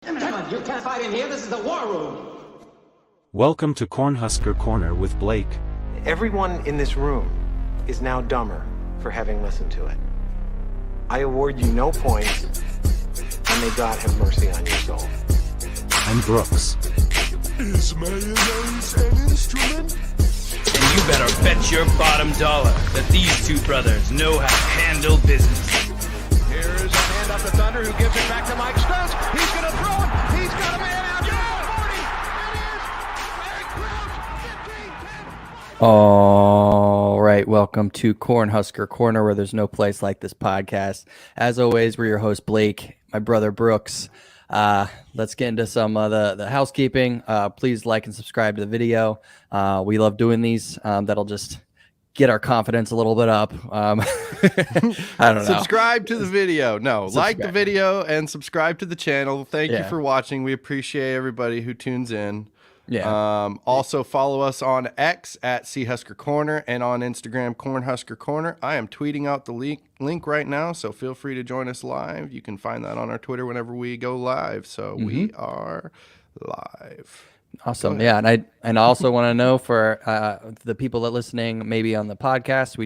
Gentlemen, you can't fight in here. This is the war room. Welcome to Cornhusker Corner with Blake. Everyone in this room is now dumber for having listened to it. I award you no points, and may God have mercy on your soul. And Brooks. Is mayonnaise an instrument? And you better bet your bottom dollar that these two brothers know how to handle business. Here's a hand up to Thunder, who gives it back to Mike Stokes. He's going to throw it. He's got a man out. 40. It is Larry Crouch. 15, 10. All right, welcome to Cornhusker Corner, where there's no place like this podcast. As always, we're your host, Blake, my brother, Brooks. Let's get into some of the housekeeping. Please like and subscribe to the video. We love doing these. That'll just get our confidence a little bit up. I don't know. Subscribe to the video. Like the video and subscribe to the channel. Thank you for watching. We appreciate everybody who tunes in. Also follow us on X at CHusker Corner and on Instagram Cornhusker Corner. I am tweeting out the link right now, so feel free to join us live. You can find that on our Twitter whenever we go live. So we are live. Awesome. Yeah, and I also want to know for the people that are listening, maybe on the podcast,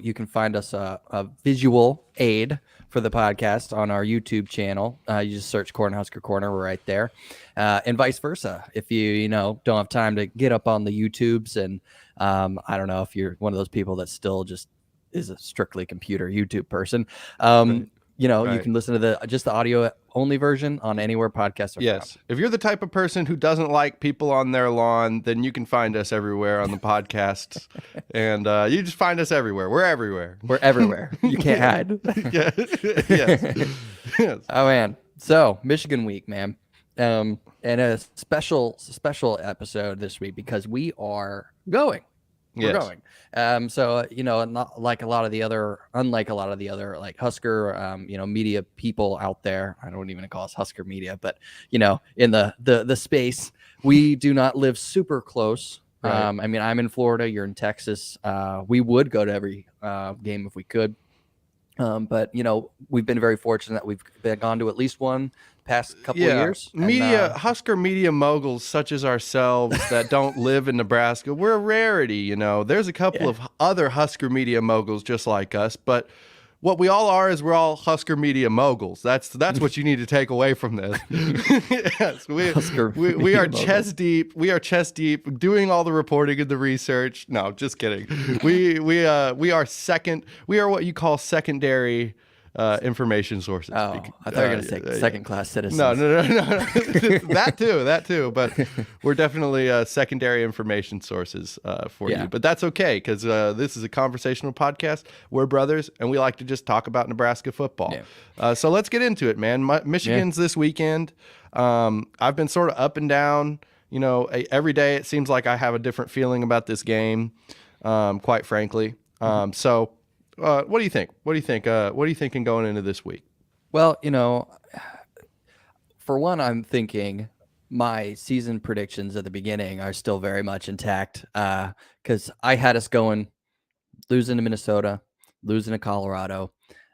you can find us a visual aid for the podcast on our YouTube channel. You just search Cornhusker Corner, we're right there. And vice versa. If you don't have time to get up on the YouTubes, and I don't know if you're one of those people that still just is a strictly computer YouTube person. You can listen to the audio only version on anywhere podcasts are found. If you're the type of person who doesn't like people on their lawn, then you can find us everywhere on the podcasts. And you just find us everywhere. We're everywhere. We're everywhere. You can't hide. Yes. Oh, man. So, Michigan week, man. And a special episode this week because we are going. We're going. So, not like unlike a lot of the other like Husker, media people out there. I don't even call us Husker media, but in the space, we do not live super close. Right. I'm in Florida. You're in Texas. We would go to every game if we could. But we've been very fortunate that we've gone to at least one past couple of years. Husker media moguls such as ourselves that don't live in Nebraska, we're a rarity. There's a couple of other Husker media moguls just like us, but what we all are is we're all Husker media moguls. That's what you need to take away from this. Yes, we are chest deep. We are chest deep doing all the reporting and the research. No, just kidding. We are what you call secondary information sources. Oh, I thought you were going to say second-class citizens. No. that too. But we're definitely secondary information sources for you. But that's okay because this is a conversational podcast. We're brothers, and we like to just talk about Nebraska football. Yeah. So let's get into it, man. Michigan's this weekend. I've been sort of up and down. Every day it seems like I have a different feeling about this game, quite frankly. So what do you think? What are you thinking going into this week? Well, for one, I'm thinking my season predictions at the beginning are still very much intact because I had us going losing to Minnesota, losing to Colorado,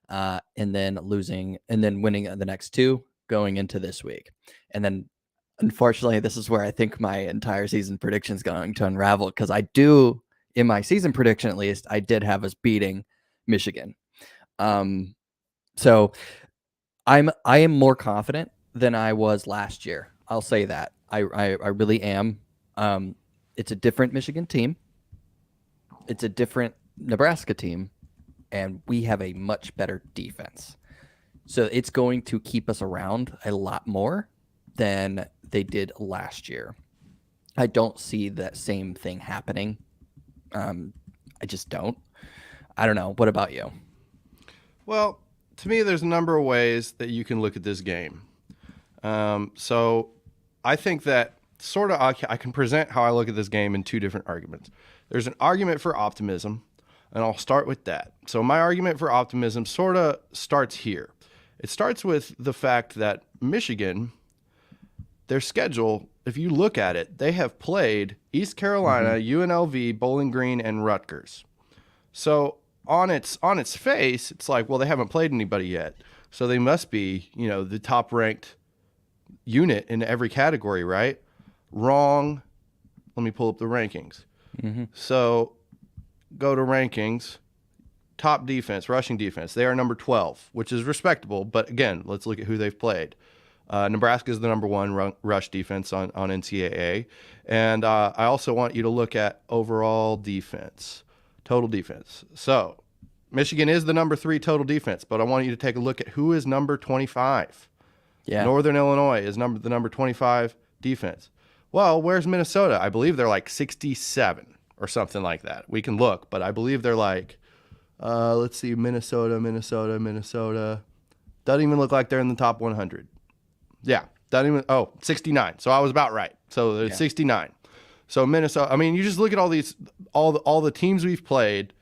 and then winning the next two going into this week. And then, unfortunately, this is where I think my entire season prediction is going to unravel because in my season prediction at least, I did have us beating Michigan. So I am more confident than I was last year. I'll say that. I really am. It's a different Michigan team. It's a different Nebraska team, and we have a much better defense. So it's going to keep us around a lot more than they did last year. I don't see that same thing happening. I just don't. I don't know. What about you? Well, to me, there's a number of ways that you can look at this game. So I think that I can present how I look at this game in two different arguments. There's an argument for optimism, and I'll start with that. So my argument for optimism sort of starts here. It starts with the fact that Michigan, their schedule, if you look at it, they have played East Carolina, UNLV, Bowling Green, and Rutgers. So on its face, it's like, well, they haven't played anybody yet, so they must be, the top ranked unit in every category, right? Wrong. Let me pull up the rankings. So go to rankings. Top defense, rushing defense. They are number 12, which is respectable. But again, let's look at who they've played. Nebraska is the number 1 rush defense on NCAA. And I also want you to look at overall defense, total defense. So Michigan is the number 3 total defense, but I want you to take a look at who is number 25. Yeah. Northern Illinois is the number 25 defense. Well, where's Minnesota? I believe they're like 67 or something like that. We can look, but I believe they're like, let's see, Minnesota. Doesn't even look like they're in the top 100. Yeah, doesn't even. 69. So I was about right. So there's 69. So Minnesota. I mean, you just look at all these, all the teams we've played.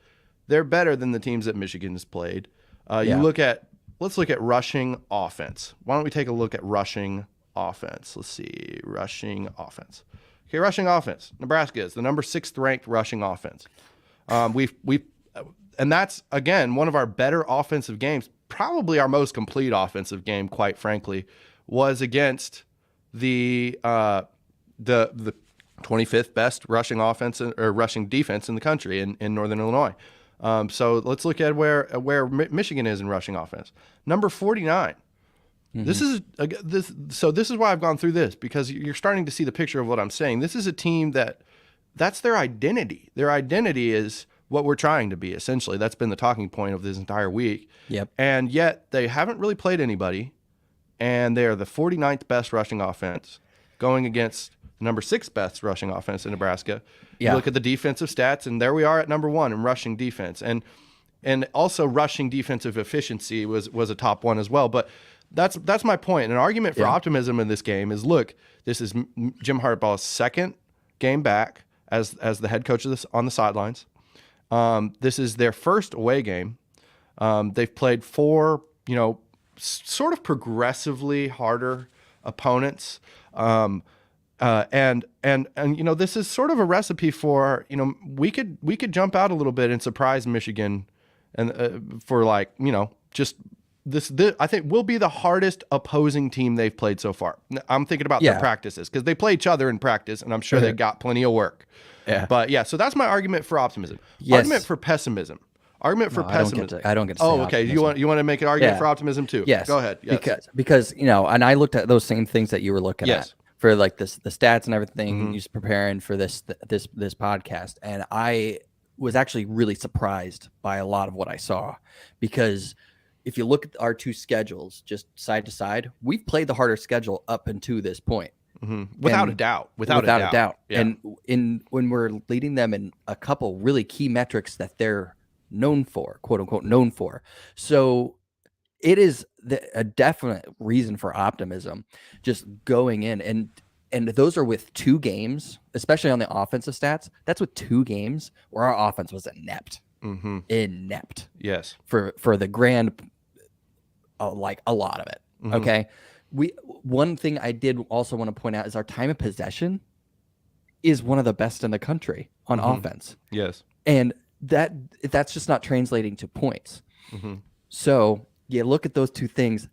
They're better than the teams that Michigan has played. Let's look at rushing offense. Why don't we take a look at rushing offense? Let's see, rushing offense. Okay, rushing offense. Nebraska is the number 6th ranked rushing offense. And that's, again, one of our better offensive games, probably our most complete offensive game, quite frankly, was against the 25th best rushing offense or rushing defense in the country in Northern Illinois. So let's look at where Michigan is in rushing offense. Number 49. This is why I've gone through this, because you're starting to see the picture of what I'm saying. This is a team that's their identity. Their identity is what we're trying to be, essentially. That's been the talking point of this entire week. Yep. And yet they haven't really played anybody, and they are the 49th best rushing offense going against the number 6 best rushing offense in Nebraska. Yeah. You look at the defensive stats, and there we are at number 1 in rushing defense. And also rushing defensive efficiency was a top 1 as well. But that's my point. An argument for optimism in this game is, look, this is Jim Harbaugh's 2nd game back as the head coach of this on the sidelines. This is their first away game. They've played 4, sort of progressively harder opponents. And this is sort of a recipe for, we could jump out a little bit and surprise Michigan, and for just this I think will be the hardest opposing team they've played so far. I'm thinking about their practices, because they play each other in practice, and I'm sure they got plenty of work. Yeah. But yeah, so that's my argument for optimism. Yes. Argument for pessimism. Pessimism. I don't get to say okay. optimism. You want to make an argument for optimism too? Yes. Go ahead. Yes. Because and I looked at those same things that you were looking at for like the stats and everything. Just preparing for this podcast, and I was actually really surprised by a lot of what I saw, because if you look at our 2 schedules just side to side, we've played the harder schedule up until this point. Without a doubt. Yeah. And when we're leading them in a couple really key metrics that they're known for, quote unquote, known for. So it is a definite reason for optimism just going in. And those are with 2 games, especially on the offensive stats. That's with 2 games where our offense was inept. Inept. Yes. For the grand, like a lot of it. Okay. One thing I did also want to point out is our time of possession is one of the best in the country on offense. Yes. And that's just not translating to points. So you look at those 2 things.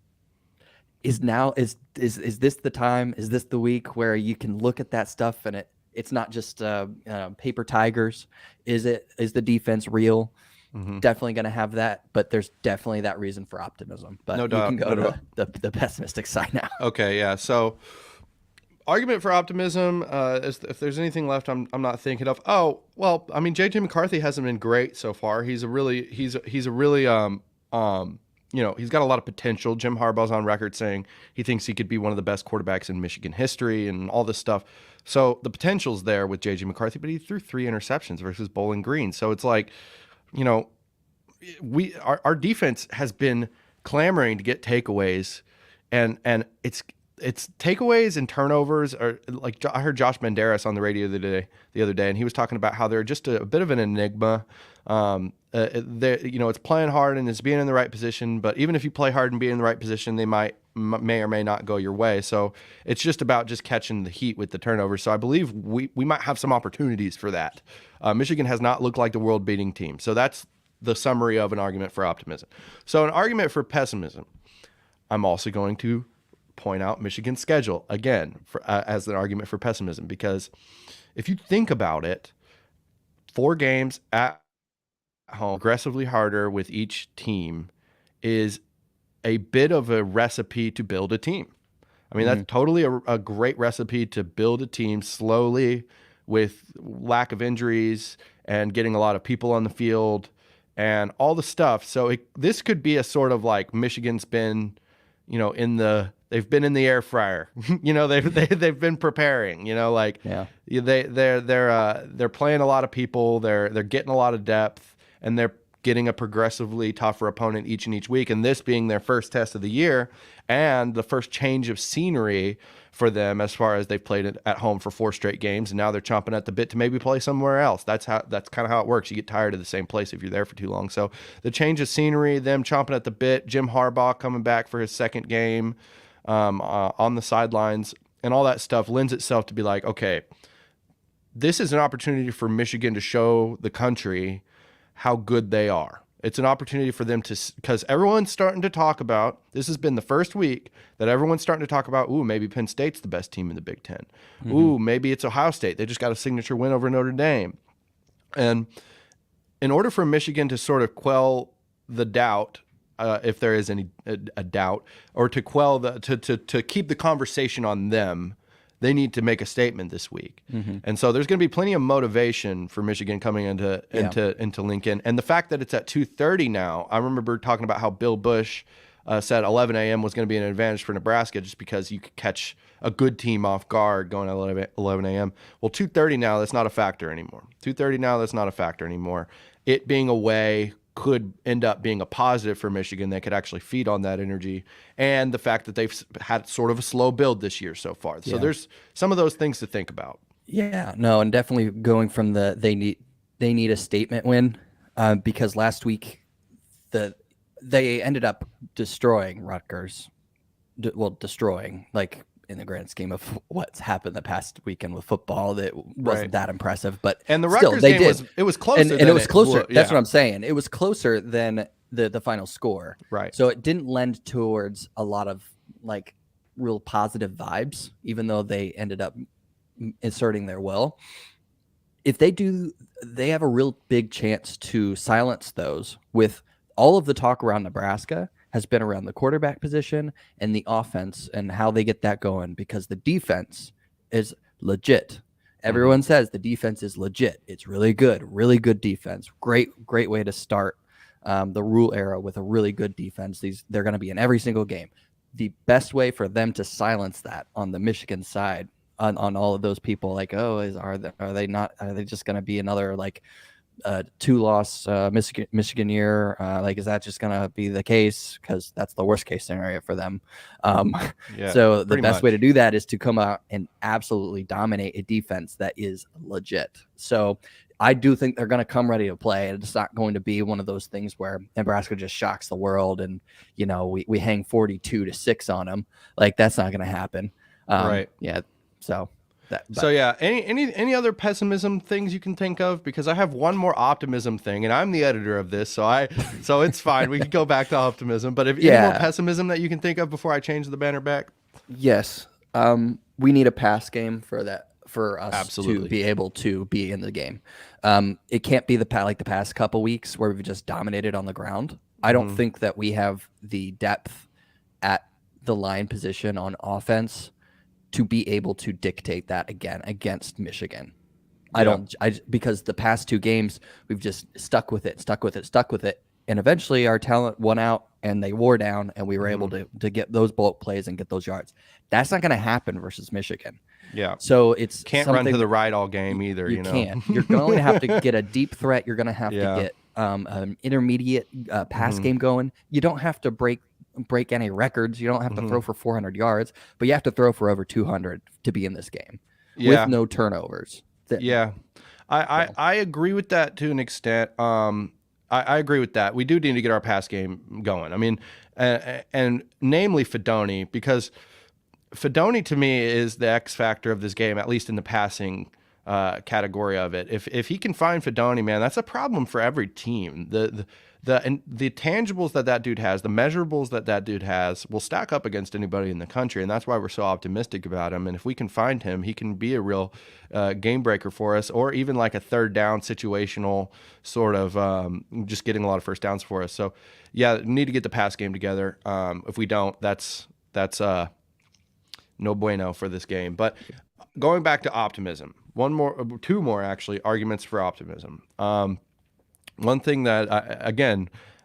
Is this the time? Is this the week where you can look at that stuff and it's not just paper tigers? Is the defense real? Definitely going to have that, but there's definitely that reason for optimism. But you can go to the pessimistic side now. Okay, yeah. So argument for optimism. If there's anything left, I'm not thinking of. Oh well, I mean, JJ McCarthy hasn't been great so far. He's a really he's got a lot of potential. Jim Harbaugh's on record saying he thinks he could be one of the best quarterbacks in Michigan history and all this stuff. So the potential's there with JJ McCarthy, but he threw 3 interceptions versus Bowling Green. So it's like, our defense has been clamoring to get takeaways, and it's takeaways and turnovers are like, I heard Josh Banderas on the radio the other day, and he was talking about how they're just a bit of an enigma. It's playing hard and it's being in the right position, but even if you play hard and be in the right position, they may or may not go your way. So it's just about just catching the heat with the turnovers. So I believe we might have some opportunities for that. Michigan has not looked like the world-beating team. So that's the summary of an argument for optimism. So an argument for pessimism, I'm also going to point out Michigan's schedule again as an argument for pessimism, because if you think about it, 4 games at home, aggressively harder with each team, is a bit of a recipe to build a team. I mean, that's totally a great recipe to build a team slowly with lack of injuries and getting a lot of people on the field and all the stuff. So this could be a sort of like Michigan's been, they've been in the air fryer. They've been preparing. They're playing a lot of people. They're getting a lot of depth, and they're getting a progressively tougher opponent each week. And this being their first test of the year and the first change of scenery for them, as far as they've played it at home for 4 straight games, and now they're chomping at the bit to maybe play somewhere else. That's kind of how it works. You get tired of the same place if you're there for too long. So the change of scenery, them chomping at the bit, Jim Harbaugh coming back for his second game on the sidelines, and all that stuff lends itself to be like, okay, this is an opportunity for Michigan to show the country how good they are. It's an opportunity for them to, because everyone's starting to talk about, this has been the first week that everyone's starting to talk about, maybe Penn State's the best team in the Big Ten. Maybe it's Ohio State. They just got a signature win over Notre Dame. And in order for Michigan to sort of quell the doubt, if there is any a doubt, or to quell to keep the conversation on them, they need to make a statement this week. And so there's going to be plenty of motivation for Michigan coming into Lincoln. And the fact that it's at 2:30 now, I remember talking about how Bill Bush said 11 a.m. was going to be an advantage for Nebraska just because you could catch a good team off guard going at 11 a.m. Well, 2:30 now, that's not a factor anymore. 2:30 now, that's not a factor anymore. It being away could end up being a positive for Michigan. They could actually feed on that energy, and the fact that they've had sort of a slow build this year so far. So there's some of those things to think about. Yeah, no, and definitely going from they need a statement win, because last week they ended up destroying Rutgers. Destroying, like, in the grand scheme of what's happened the past weekend with football, that wasn't that impressive. But and the Rutgers game was closer, and it was closer. That's what I'm saying. It was closer than the final score. Right. So it didn't lend towards a lot of like real positive vibes, even though they ended up inserting their will. If they do, they have a real big chance to silence those. With all of the talk around Nebraska has been around the quarterback position and the offense and how they get that going, because the defense is legit. Everyone says the defense is legit. It's really good defense. Great way to start the Rule era with a really good defense. They're going to be in every single game. The best way for them to silence that on the Michigan side, on all of those people, like, are they just going to be another like 2-loss Michigan year? Like, is that just going to be the case? Because that's the worst case scenario for them. So the best way to do that is to come out and absolutely dominate a defense that is legit. So I do think they're going to come ready to play. It's not going to be one of those things where Nebraska just shocks the world and, we hang 42-6 on them. Like, that's not going to happen. Right. Yeah. So any other pessimism things you can think of? Because I have one more optimism thing, and I'm the editor of this, so it's fine. We can go back to optimism. But any more pessimism that you can think of before I change the banner back? Yes. We need a pass game for us Absolutely. to be able to be in the game. It can't be the past couple weeks where we've just dominated on the ground. I don't think that we have the depth at the line position on offense to be able to dictate that again against Michigan. Because the past 2 games we've just stuck with it, and eventually our talent won out and they wore down, and we were able to get those bulk plays and get those yards. That's not going to happen versus Michigan. Yeah. So it's can't run to the right all game either. You can't. You're going to have to get a deep threat. You're going to have to get an intermediate pass game going. You don't have to break any records. You don't have to throw for 400 yards, but you have to throw for over 200 to be in this game with no turnovers. I agree with that to an extent. I agree with that. We do need to get our pass game going. I mean, and namely Fedoni, because Fedoni to me is the X factor of this game, at least in the passing category of it. If he can find Fedoni, man, that's a problem for every team. the tangibles that dude has, the measurables that dude has, will stack up against anybody in the country, and that's why we're so optimistic about him. And if we can find him, he can be a real game breaker for us, or even like a third down situational sort of just getting a lot of first downs for us. So yeah, need to get the pass game together. If we don't, that's no bueno for this game. But going back to optimism, two more actually arguments for optimism. One thing that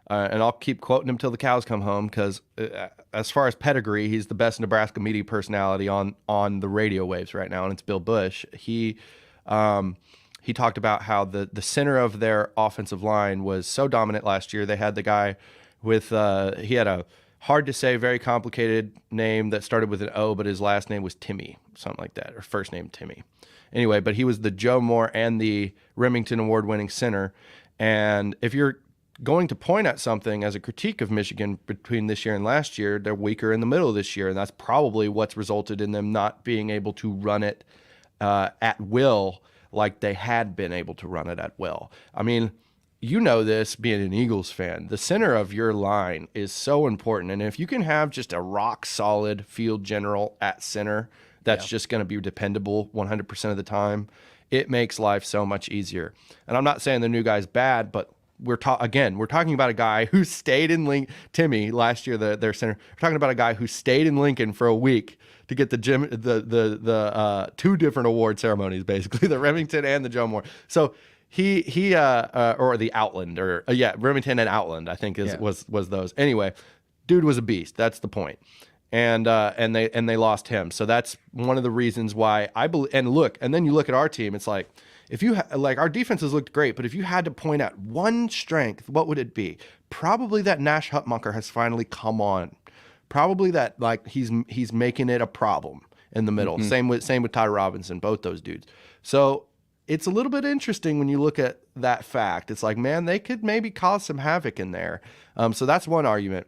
and I'll keep quoting him till the cows come home, because as far as pedigree, he's the best Nebraska media personality on the radio waves right now, and it's Bill Bush. He talked about how the center of their offensive line was so dominant last year. They had the guy with he had a hard to say, very complicated name that started with an O, but his last name was Timmy, something like that, or first name Timmy. Anyway, but he was the Joe Moore and the Remington Award-winning center. And if you're going to point at something as a critique of Michigan between this year and last year, they're weaker in the middle of this year, and that's probably what's resulted in them not being able to run it at will like they had been able to run it at will. I mean, you know this, being an Eagles fan, the center of your line is so important. And if you can have just a rock solid field general at center that's just going to be dependable 100% of the time, it makes life so much easier. And I'm not saying the new guy's bad, but we're talking about a guy who stayed in Timmy last year, their center. We're talking about a guy who stayed in Lincoln for a week to get the two different award ceremonies, basically the Remington and the Joe Moore. So he or the Outland, or Remington and Outland, I think was those. Anyway, dude was a beast. That's the point. And they lost him. So that's one of the reasons why I believe. And then you look at our team. It's like, if you our defense has looked great, but if you had to point at one strength, what would it be? Probably that Nash Hutmacher has finally come on. Probably that he's making it a problem in the middle. Mm-hmm. Same with Ty Robinson, both those dudes. So it's a little bit interesting when you look at that fact. It's like, man, they could maybe cause some havoc in there. So that's one argument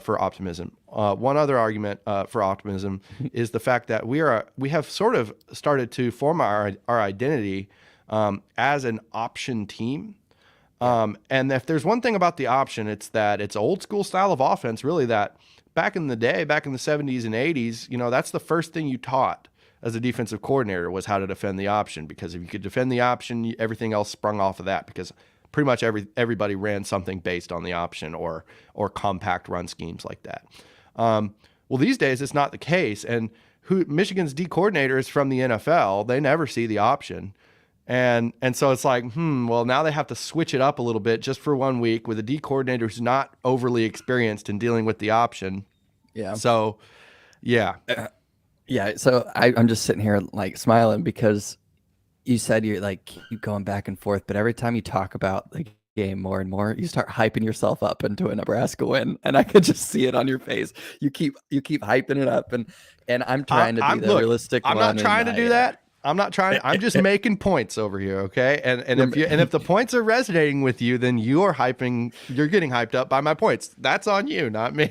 for optimism. One other argument for optimism is the fact that we have sort of started to form our identity as an option team. And if there's one thing about the option, it's that it's old school style of offense, really, that back in the day, back in the 70s and 80s, that's the first thing you taught as a defensive coordinator, was how to defend the option. Because if you could defend the option, everything else sprung off of that, because pretty much everybody ran something based on the option or compact run schemes like that. Well, these days it's not the case. And Michigan's D coordinator is from the NFL. They never see the option. And so it's like, well, now they have to switch it up a little bit just for 1 week with a D coordinator who's not overly experienced in dealing with the option. Yeah. So, yeah. So I'm just sitting here smiling, because you said you're keep going back and forth, but every time you talk about the game more and more, you start hyping yourself up into a Nebraska win, and I could just see it on your face. You keep hyping it up, and I'm trying to be the realistic. I'm not trying to do that. I'm not trying. I'm just making points over here, okay? And if the points are resonating with you, then you're getting hyped up by my points. That's on you, not me.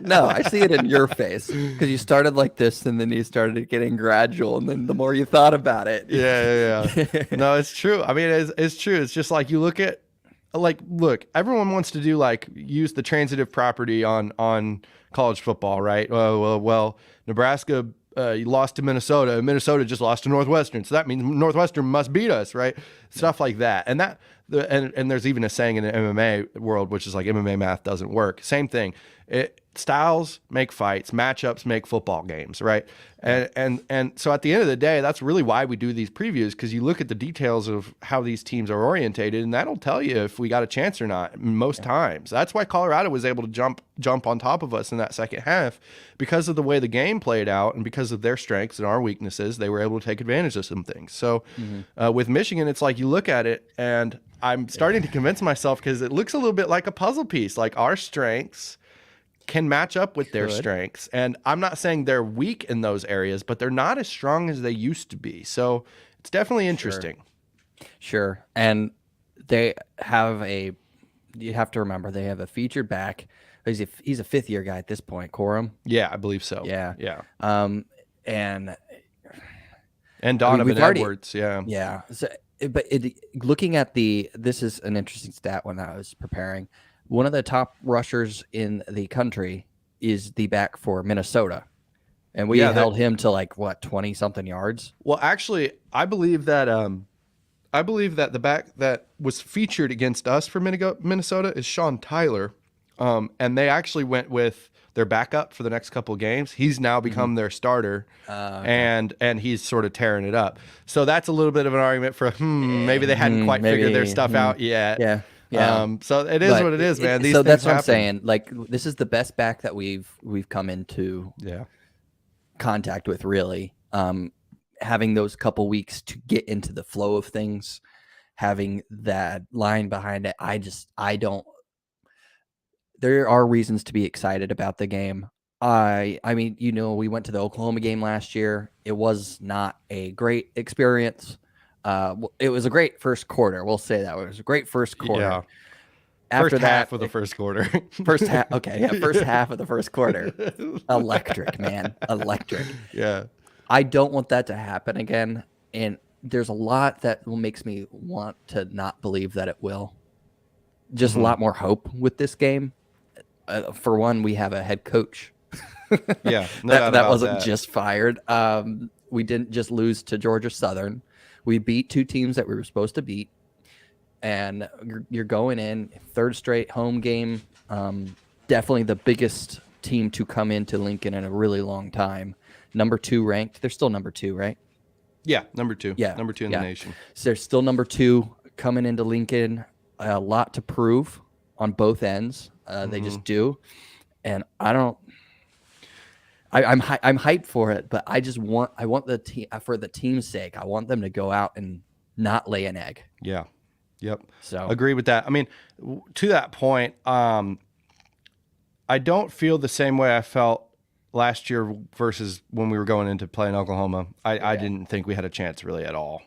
No, I see it in your face, because you started like this, and then you started getting gradual, and then the more you thought about it. Yeah. No, it's true. I mean, it's true. It's just like you look at, look, everyone wants to do use the transitive property on college football, right? Well, Nebraska. You lost to Minnesota, and Minnesota just lost to Northwestern, so that means Northwestern must beat us, right? Stuff like that. And and there's even a saying in the MMA world, which is like, MMA math doesn't work. Same thing. Styles make fights, matchups make football games, right? And so at the end of the day, that's really why we do these previews, because you look at the details of how these teams are orientated, and that'll tell you if we got a chance or not most times. That's why Colorado was able to jump on top of us in that second half, because of the way the game played out and because of their strengths and our weaknesses. They were able to take advantage of some things. So with Michigan, it's like you look at it, and I'm starting to convince myself, because it looks a little bit like a puzzle piece, like our strengths can match up with their strengths. And I'm not saying they're weak in those areas, but they're not as strong as they used to be. So it's definitely interesting. Sure. And they have you have to remember, they have a featured back. He's a fifth-year guy at this point, Corum. Yeah, I believe so. Yeah. And Donovan Edwards. Yeah. Yeah. So, looking at this is an interesting stat when I was preparing. One of the top rushers in the country is the back for Minnesota. And we held him to like what, 20 something yards? Well, actually, I believe that the back that was featured against us for Minnesota is Sean Tyler. And they actually went with their backup for the next couple of games. He's now become their starter, okay. and he's sort of tearing it up. So that's a little bit of an argument for maybe they hadn't quite figured their stuff out yet. Yeah. Yeah. So it is what it is, man. These so things that's what happen. I'm saying. Like, this is the best back that we've come into contact with, really. Having those couple weeks to get into the flow of things, having that line behind it. I don't. There are reasons to be excited about the game. I mean, we went to the Oklahoma game last year. It was not a great experience. It was a great first quarter. We'll say that. It was a great first quarter. Yeah. After first that, half of the first quarter. First half. Okay. Yeah. First half of the first quarter. Electric, man. Electric. Yeah. I don't want that to happen again. And there's a lot that makes me want to not believe that it will. Just a lot more hope with this game. For one, we have a head coach. Yeah. that wasn't just fired. We didn't just lose to Georgia Southern. We beat two teams that we were supposed to beat. And you're going in, third straight home game. Definitely the biggest team to come into Lincoln in a really long time. Number 2 ranked. They're still number 2, right? Yeah, number 2. Yeah, number 2 in the nation. So they're still number 2 coming into Lincoln. A lot to prove on both ends. They just do. And I'm hyped for it, but I want the team, for the team's sake, I want them to go out and not lay an egg. Yeah. Yep. So agree with that. I mean, to that point, I don't feel the same way I felt last year versus when we were going into playing Oklahoma. I didn't think we had a chance really at all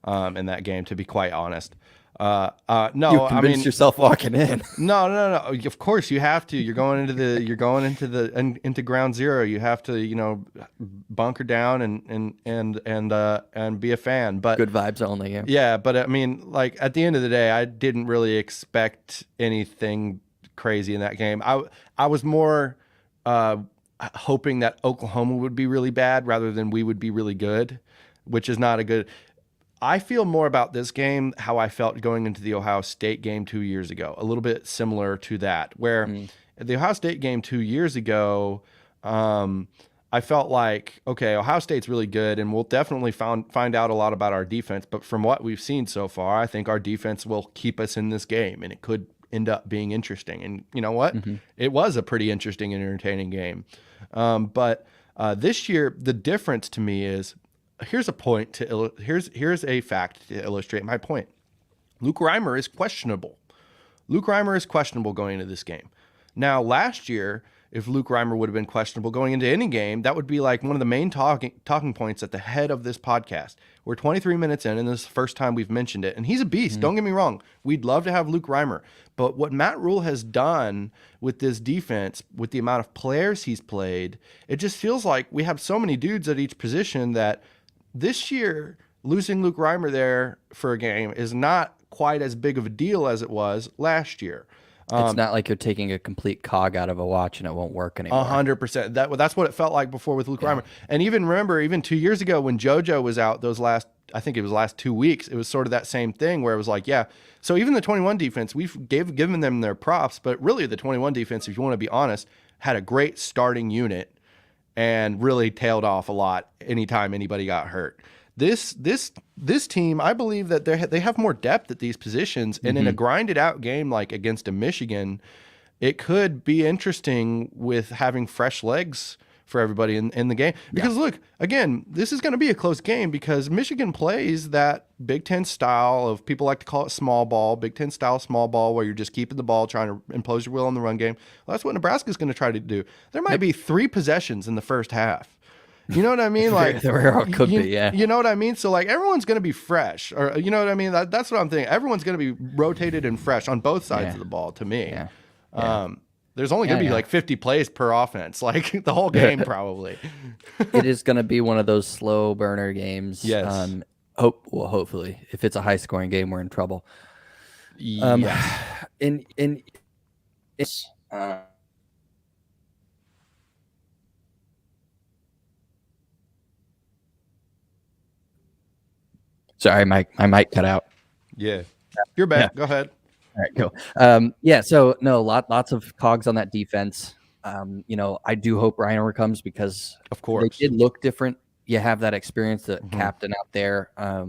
in that game, to be quite honest. No, you convinced yourself walking in. No. Of course you have to. You're going into ground zero. You have to, bunker down and be a fan. But good vibes only. Yeah. Yeah, but I mean, like at the end of the day, I didn't really expect anything crazy in that game. I was more hoping that Oklahoma would be really bad rather than we would be really good, which is not a good. I feel more about this game how I felt going into the Ohio State game 2 years ago, a little bit similar to that, where the Ohio State game 2 years ago, I felt like, okay, Ohio State's really good, and we'll definitely find out a lot about our defense. But from what we've seen so far, I think our defense will keep us in this game, and it could end up being interesting. And you know what? It was a pretty interesting and entertaining game. But this year, the difference to me is, here's a fact to illustrate my point. Luke Reimer is questionable. Luke Reimer is questionable going into this game. Now, last year, if Luke Reimer would have been questionable going into any game, that would be like one of the main talking points at the head of this podcast. We're 23 minutes in, and this is the first time we've mentioned it. And he's a beast. Don't get me wrong. We'd love to have Luke Reimer. But what Matt Rule has done with this defense, with the amount of players he's played, it just feels like we have so many dudes at each position that this year, losing Luke Reimer there for a game is not quite as big of a deal as it was last year. It's not like you're taking a complete cog out of a watch and it won't work anymore. 100%. That's what it felt like before with Luke Reimer. And even 2 years ago when JoJo was out I think it was last 2 weeks, it was sort of that same thing where it was like, yeah. So even the 21 defense, we've given them their props, but really the 21 defense, if you want to be honest, had a great starting unit and really tailed off a lot anytime anybody got hurt. This team, I believe that they have more depth at these positions, and in a grinded out game like against a Michigan, it could be interesting with having fresh legs for everybody in the game. Because look, again, this is going to be a close game because Michigan plays that Big Ten style of, people like to call it small ball, Big Ten style small ball, where you're just keeping the ball, trying to impose your will on the run game. Well, that's what Nebraska's going to try to do. There might be 3 possessions in the first half. You know what I mean? Like, could be, yeah. You know what I mean? So, like, everyone's going to be fresh. Or, you know what I mean? That's what I'm thinking. Everyone's going to be rotated and fresh on both sides of the ball, to me. Yeah. There's only going to be like 50 plays per offense, like the whole game probably. It is going to be one of those slow burner games. Yes. Hopefully, if it's a high scoring game, we're in trouble. Yes. In it's sorry, my mic cut out. Yeah. You're back. Yeah. Go ahead. All right, go. Yeah, so no, lots of cogs on that defense. I do hope Ryan comes because Of course. they did look different. You have that experience, the captain out there. I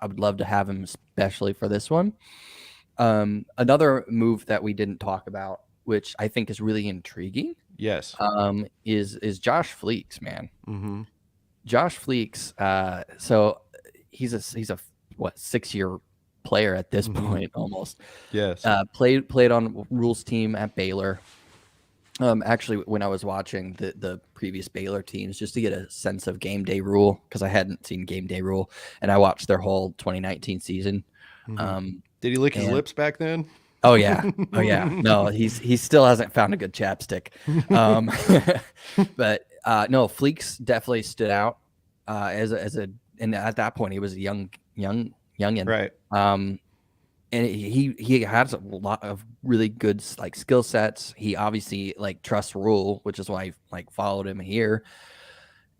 would love to have him, especially for this one. Another move that we didn't talk about, which I think is really intriguing, Yes. is Josh Fleeks, man. Mm-hmm. Josh Fleeks. So he's a 6-year player at this point almost. Yes. Played on Rule's team at Baylor. Actually, when I was watching the previous Baylor teams, just to get a sense of game day Rule, because I hadn't seen game day Rule, and I watched their whole 2019 season. Did he lick his lips back then? Oh yeah. No, he still hasn't found a good chapstick. But no, Fleeks definitely stood out and at that point he was a youngin. Right. And he has a lot of really good like skill sets. He obviously like trusts Rule, which is why I followed him here.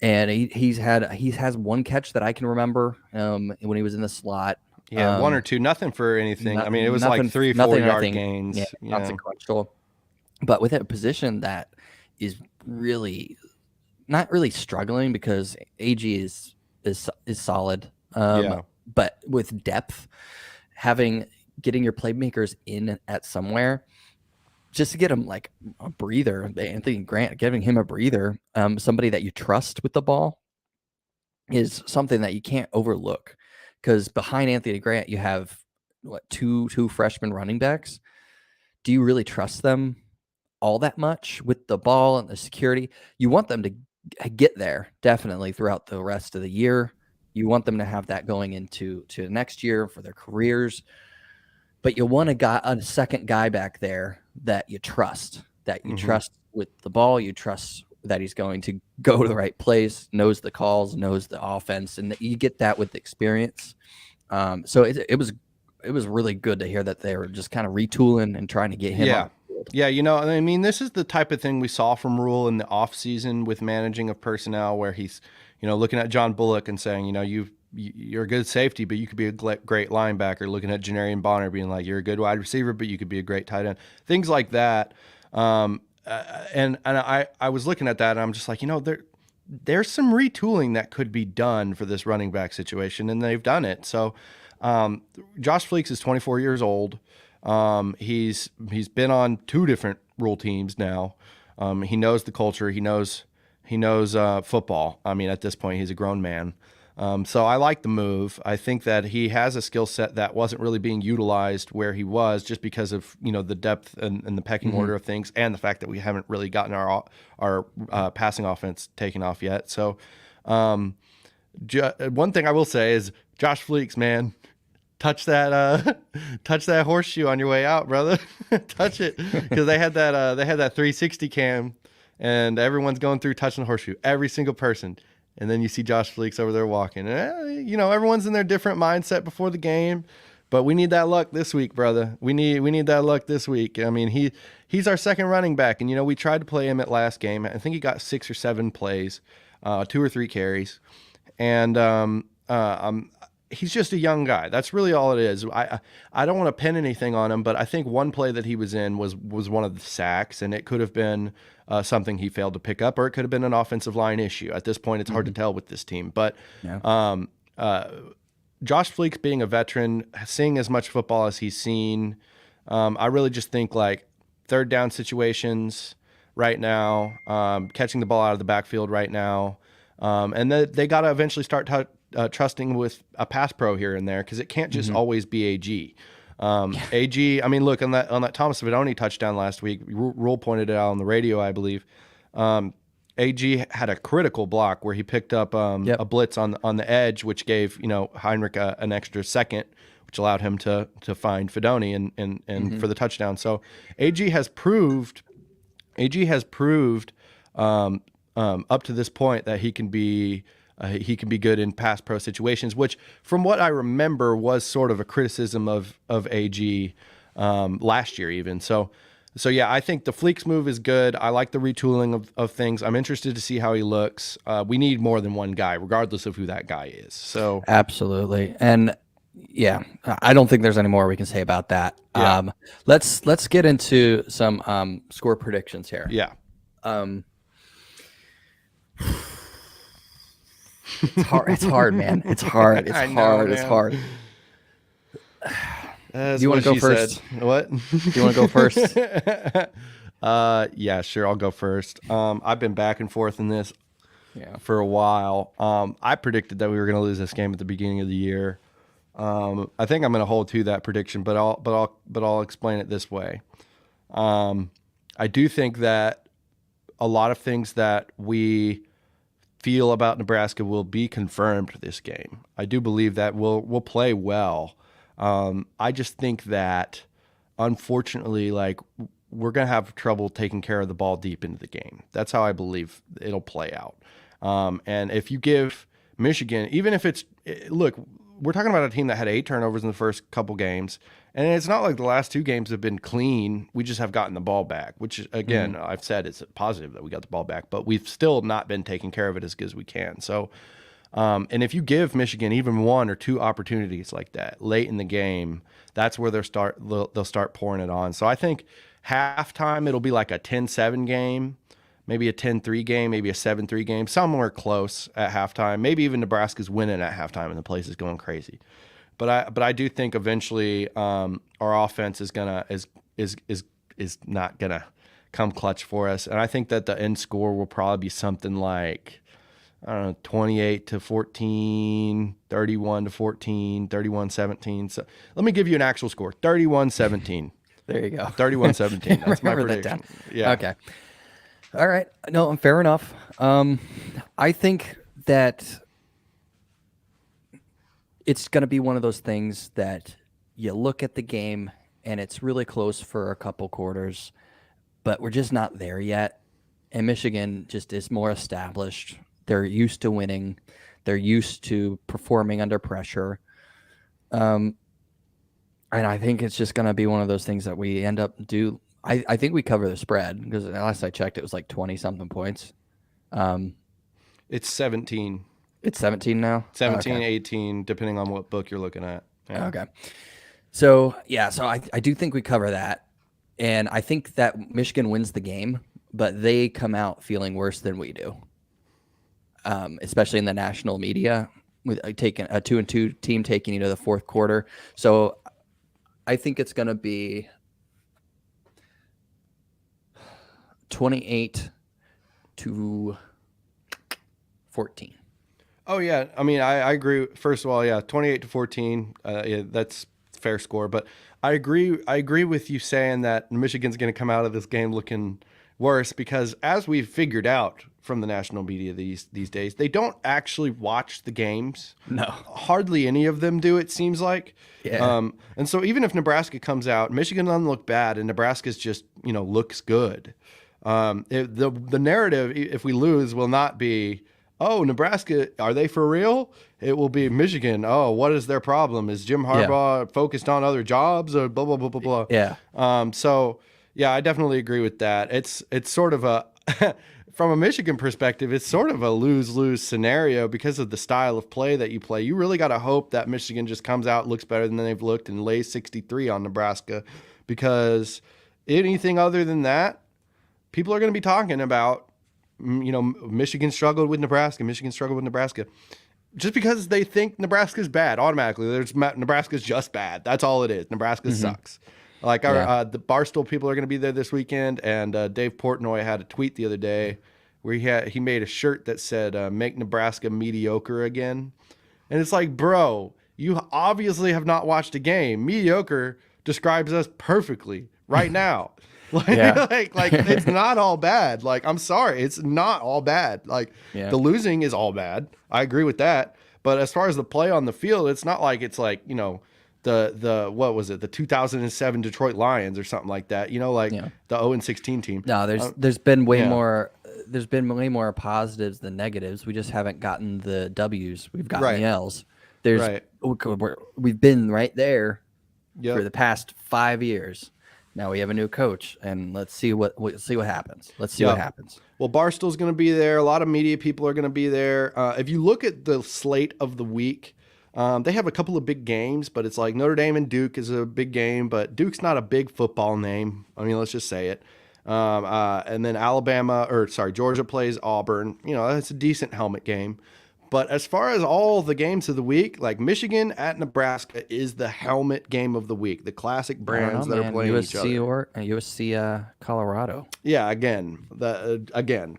And he has one catch that I can remember when he was in the slot. Yeah, one or two, nothing for anything. I mean, it was like 3-4 yard gains. Yeah, consequential. But with a position that is really not really struggling because AG is solid. But with depth, getting your playmakers in at somewhere, just to get him like a breather. Anthony Grant, giving him a breather, somebody that you trust with the ball, is something that you can't overlook. Because behind Anthony Grant, you have two freshman running backs. Do you really trust them all that much with the ball and the security? You want them to get there definitely throughout the rest of the year. You want them to have that going into next year for their careers. But you want a second guy back there that you trust, trust with the ball. You trust that he's going to go to the right place, knows the calls, knows the offense, and you get that with experience. So it was really good to hear that they were just kind of retooling and trying to get him on the field. Yeah, I mean, this is the type of thing we saw from Rule in the offseason with managing of personnel, where he's, looking at John Bullock and saying, you're a good safety, but you could be a great linebacker. Looking at Janarian Bonner being like, you're a good wide receiver, but you could be a great tight end. Things like that. And I was looking at that, and I'm just like, there's some retooling that could be done for this running back situation, and they've done it. So Josh Fleeks is 24 years old. He's been on 2 different Rule teams now. He knows the culture. He knows football. I mean, at this point, he's a grown man. So I like the move. I think that he has a skill set that wasn't really being utilized where he was, just because of the depth and the pecking order of things, and the fact that we haven't really gotten our passing offense taken off yet. So one thing I will say is, Josh Fleeks, man, touch that horseshoe on your way out, brother. Touch it, because they had that 360 cam, and everyone's going through touching the horseshoe, every single person. And then you see Josh Fleeks over there walking. Everyone's in their different mindset before the game, but we need that luck this week, brother. We need that luck this week. I mean, he's our second running back, and we tried to play him at last game. I think he got 6 or 7 plays, 2 or 3 carries, and he's just a young guy. That's really all it is. I don't want to pin anything on him, but I think one play that he was in was one of the sacks, and it could have been something he failed to pick up, or it could have been an offensive line issue. At this point, it's hard to tell with this team. But Josh Fleeks, being a veteran, seeing as much football as he's seen, I really just think like third down situations right now, catching the ball out of the backfield right now, and they got to eventually start trusting with a pass pro here and there, because it can't just always be AG. AG, I mean, look, on that Thomas Vidoni touchdown last week, Rule pointed it out on the radio, I believe. AG had a critical block where he picked up a blitz on the edge, which gave Heinrich an extra second, which allowed him to find Fidoni and for the touchdown. So AG has proved up to this point that he can be He can be good in pass pro situations, which, from what I remember, was sort of a criticism of AG last year even. So yeah, I think the Fleeks move is good. I like the retooling of things. I'm interested to see how he looks. We need more than one guy, regardless of who that guy is. So absolutely. And yeah, I don't think there's any more we can say about that. Yeah. Let's get into some score predictions here. Yeah. It's hard. It's hard, man. It's hard. It's hard. It's hard. That's you want to go first? Said. What? You want to go first? Yeah, sure. I'll go first. I've been back and forth in this for a while. I predicted that we were going to lose this game at the beginning of the year. I think I'm going to hold to that prediction, but I'll explain it this way. I do think that a lot of things that we feel about Nebraska will be confirmed this game. I do believe that we'll play well. I just think that, unfortunately, like, we're going to have trouble taking care of the ball deep into the game. That's how I believe it'll play out. And if you give Michigan, even if it's, look, we're talking about a team that had 8 turnovers in the first couple games, and it's not like the last 2 games have been clean. We just have gotten the ball back, which, again, I've said it's positive that we got the ball back, but we've still not been taking care of it as good as we can. So, and if you give Michigan even 1 or 2 opportunities like that late in the game, that's where they'll start pouring it on. So I think halftime it'll be like a 10-7 game, maybe a 10-3 game, maybe a 7-3 game, somewhere close at halftime. Maybe even Nebraska's winning at halftime and the place is going crazy. But I do think eventually our offense is not gonna come clutch for us, and I think that the end score will probably be something like, I don't know, 28-14, 31-14, 31-17. So let me give you an actual score: 31-17. There you go. 31-17. That's my prediction. That down. Yeah. Okay. All right. No, fair enough. I think that it's going to be one of those things that you look at the game and it's really close for a couple quarters, but we're just not there yet. And Michigan just is more established. They're used to winning. They're used to performing under pressure. And I think it's just going to be one of those things that we end up do. I think we cover the spread, because last I checked, it was like 20-something points. It's 17. It's 17 now? 17, okay. 18, depending on what book you're looking at. Yeah. Okay. So, yeah, so I do think we cover that. And I think that Michigan wins the game, but they come out feeling worse than we do, especially in the national media, with taking a 2-2 team taking you to the fourth quarter. So I think it's going to be 28-14. Oh yeah, I mean I agree. First of all, yeah, 28-14. Yeah, that's a fair score. But I agree with you saying that Michigan's going to come out of this game looking worse, because as we've figured out from the national media these days, they don't actually watch the games. No, hardly any of them do, it seems like. Yeah. And so even if Nebraska comes out, Michigan doesn't look bad, and Nebraska's just looks good. The narrative, if we lose, will not be, oh, Nebraska, are they for real? It will be Michigan. Oh, what is their problem? Is Jim Harbaugh focused on other jobs, or blah, blah, blah, blah, blah. Yeah. So, yeah, I definitely agree with that. It's sort of a, from a Michigan perspective, it's sort of a lose-lose scenario because of the style of play that you play. You really got to hope that Michigan just comes out, looks better than they've looked, and lays 63 on Nebraska, because anything other than that, people are going to be talking about, Michigan struggled with Nebraska. Michigan struggled with Nebraska. Just because they think Nebraska's bad, automatically, Nebraska's just bad. That's all it is. Nebraska sucks. Like the Barstool people are going to be there this weekend, and Dave Portnoy had a tweet the other day where he made a shirt that said, "Make Nebraska mediocre again," and it's like, bro, you obviously have not watched a game. Mediocre describes us perfectly right now. Like it's not all bad. Like, I'm sorry, it's not all bad. Like, the losing is all bad. I agree with that. But as far as the play on the field, it's not like it's like, the what was it, the 2007 Detroit Lions or something like that. The 0-16 team. No, there's been way more. there's been way more positives than negatives. We just haven't gotten the W's. We've gotten Right. the L's. There's Right. we've been right there Yep. for the past 5 years. Now we have a new coach, and let's see what happens. Let's see what happens. Well, Barstool's going to be there. A lot of media people are going to be there. If you look at the slate of the week, they have a couple of big games, but it's like Notre Dame and Duke is a big game, but Duke's not a big football name. I mean, let's just say it. And then Georgia plays Auburn. You know, that's a decent helmet game. But as far as all the games of the week, like Michigan at Nebraska is the helmet game of the week. The classic brands that are playing each other. USC, Colorado. Yeah, again,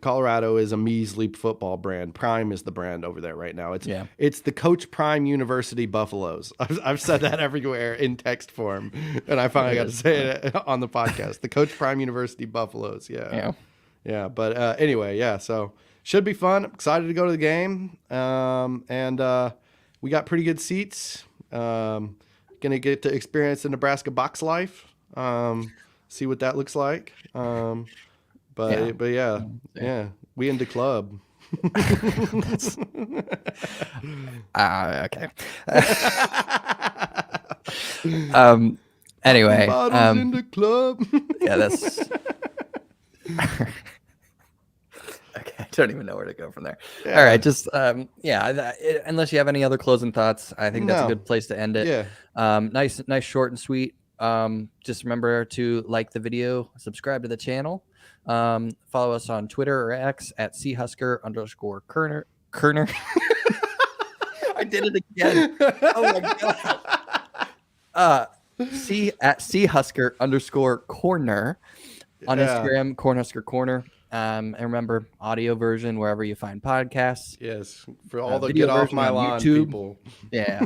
Colorado is a measly football brand. Prime is the brand over there right now. It's the Coach Prime University Buffaloes. I've said that everywhere in text form, and I finally got to say it on the podcast. The Coach Prime University Buffaloes. Yeah. But anyway, yeah. So. Should be fun. Excited to go to the game. And we got pretty good seats. Gonna get to experience the Nebraska box life. See what that looks like. But yeah, we in the club. Okay. Anyway, bottles in the club. Yeah, that's. Okay, I don't even know where to go from there. Yeah. All right, just unless you have any other closing thoughts, I think that's a good place to end it. Yeah. Nice, short and sweet. Just remember to like the video, subscribe to the channel, follow us on Twitter or X at @chusker_Kerner. I did it again. Oh my god. @CHusker_corner on Instagram, Cornhusker Corner. And remember, audio version wherever you find podcasts. Yes, for all the video get off my lawn YouTube. people. Yeah.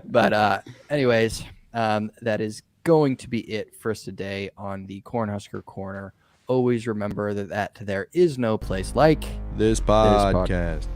But anyways, that is going to be it for us today on the Cornhusker Corner. Always remember that there is no place like this podcast.